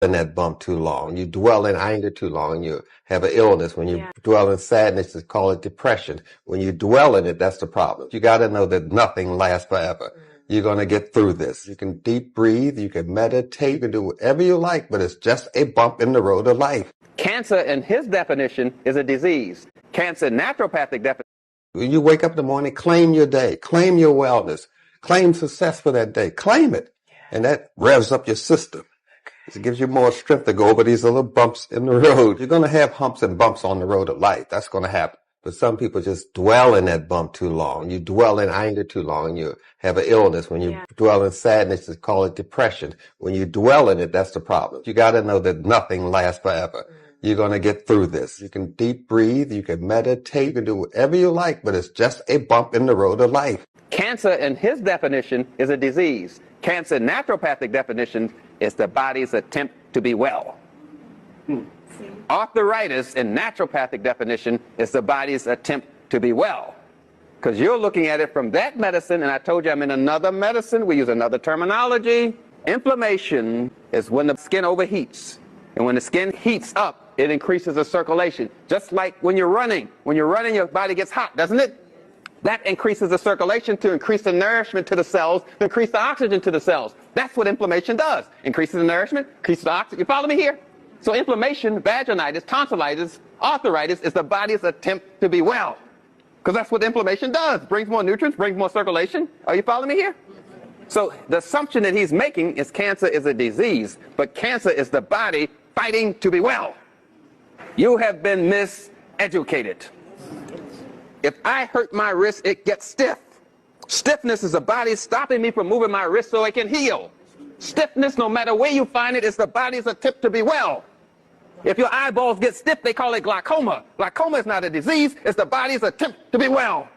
in that bump too long. You dwell in anger too long. You have an illness. When you dwell in sadness, they call it depression. When you dwell in it, that's the problem. You got to know that nothing lasts forever. You're going to get through this. You can deep breathe. You can meditate. You can do whatever you like, but it's just a bump in the road of life. Cancer, in his definition, is a disease. Cancer, naturopathic definition. When you wake up in the morning, claim your day. Claim your wellness. Claim success for that day. Claim it. And that revs up your system. It gives you more strength to go over these little bumps in the road. You're going to have humps and bumps on the road of life. That's going to happen. But some people just dwell in that bump too long. You dwell in anger too long. You have an illness. When you dwell in sadness, they call it depression. When you dwell in it, that's the problem. You got to know that nothing lasts forever. You're going to get through this. You can deep breathe. You can meditate. You can do whatever you like, but it's just a bump in the road of life. Cancer, in his definition, is a disease. Cancer, naturopathic definition, is the body's attempt to be well. Arthritis, in naturopathic definition, is the body's attempt to be well. Because you're looking at it from that medicine, and I told you I'm in another medicine. We use another terminology. Inflammation is when the skin overheats. And when the skin heats up, it increases the circulation. Just like when you're running. When you're running, your body gets hot, doesn't it? That increases the circulation to increase the nourishment to the cells, to increase the oxygen to the cells. That's what inflammation does. Increases the nourishment, increases the oxygen. You follow me here? So inflammation, vaginitis, tonsillitis, arthritis is the body's attempt to be well. Because that's what inflammation does. Brings more nutrients, brings more circulation. Are you following me here? So the assumption that he's making is cancer is a disease, but cancer is the body fighting to be well. You have been miseducated. If I hurt my wrist, it gets stiff. Stiffness is the body stopping me from moving my wrist so it can heal. Stiffness, no matter where you find it, is the body's attempt to be well. If your eyeballs get stiff, they call it glaucoma. Glaucoma is not a disease, it's the body's attempt to be well.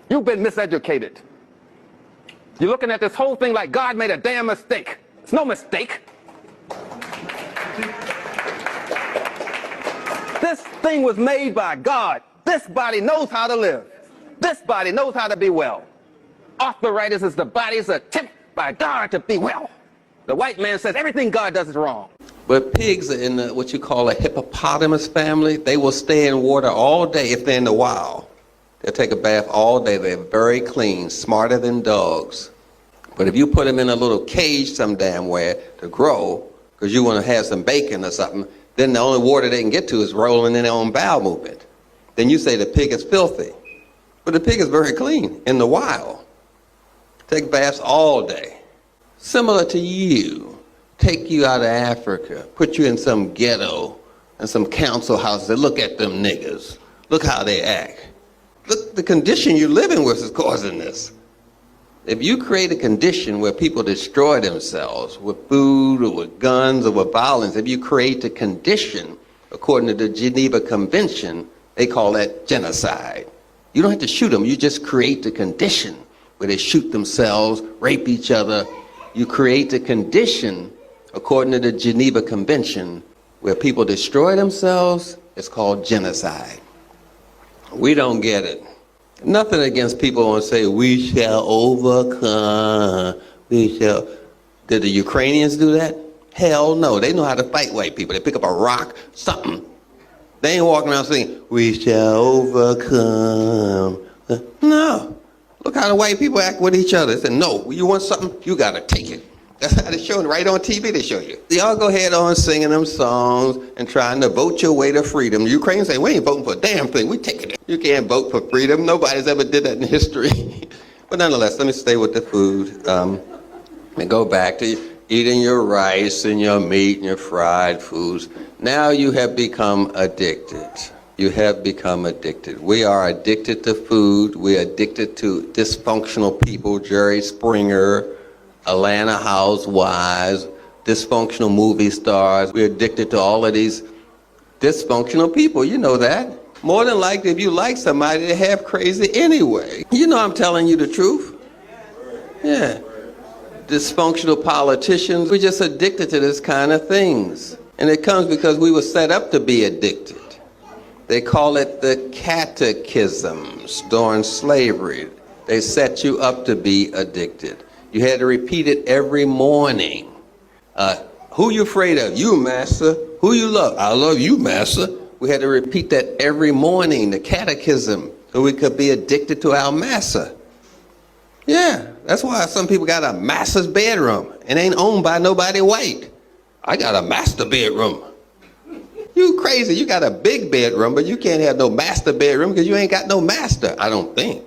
You've been miseducated. You're looking at this whole thing like God made a damn mistake. It's no mistake. This thing was made by God. This body knows how to live. This body knows how to be well. Arthritis is the body's attempt by God to be well. The white man says everything God does is wrong. But pigs are in what you call a hippopotamus family. They will stay in water all day if they're in the wild. They'll take a bath all day. They're very clean, smarter than dogs. But if you put them in a little cage some damn where to grow, because you want to have some bacon or something, then the only water they can get to is rolling in their own bowel movement. Then you say the pig is filthy. But the pig is very clean in the wild. Take baths all day. Similar to you. Take you out of Africa, put you in some ghetto and some council houses and look at them niggas. Look how they act. Look, the condition you're living with is causing this. If you create a condition where people destroy themselves with food or with guns or with violence, if you create a condition, according to the Geneva Convention, they call that genocide. You don't have to shoot them, you just create the condition where they shoot themselves, rape each other. You create the condition, according to the Geneva Convention, where people destroy themselves. It's called genocide. We don't get it. Nothing against people who say, we shall overcome, we shall. Did the Ukrainians do that? Hell no, they know how to fight white people. They pick up a rock, something. They ain't walking around saying, we shall overcome. No. Look how the white people act with each other. They say, no, you want something? You gotta take it. That's how they show it. Right on TV they show you. Y'all go ahead on singing them songs and trying to vote your way to freedom. The Ukrainians say, we ain't voting for a damn thing. We taking it. You can't vote for freedom. Nobody's ever did that in history. But nonetheless, let me stay with the food and go back to eating your rice and your meat and your fried foods. Now you have become addicted. You have become addicted. We are addicted to food. We're addicted to dysfunctional people, Jerry Springer, Atlanta housewives, dysfunctional movie stars. We're addicted to all of these dysfunctional people. You know that. More than likely, if you like somebody, they have crazy anyway. You know I'm telling you the truth. Yeah. Dysfunctional politicians, we're just addicted to this kind of things. And it comes because we were set up to be addicted. They call it the catechisms during slavery. They set you up to be addicted. You had to repeat it every morning. Who you afraid of? You, master. Who you love? I love you, master. We had to repeat that every morning, the catechism, so we could be addicted to our master. Yeah, that's why some people got a master's bedroom and ain't owned by nobody white. I got a master bedroom. You crazy, you got a big bedroom, but you can't have no master bedroom because you ain't got no master, I don't think.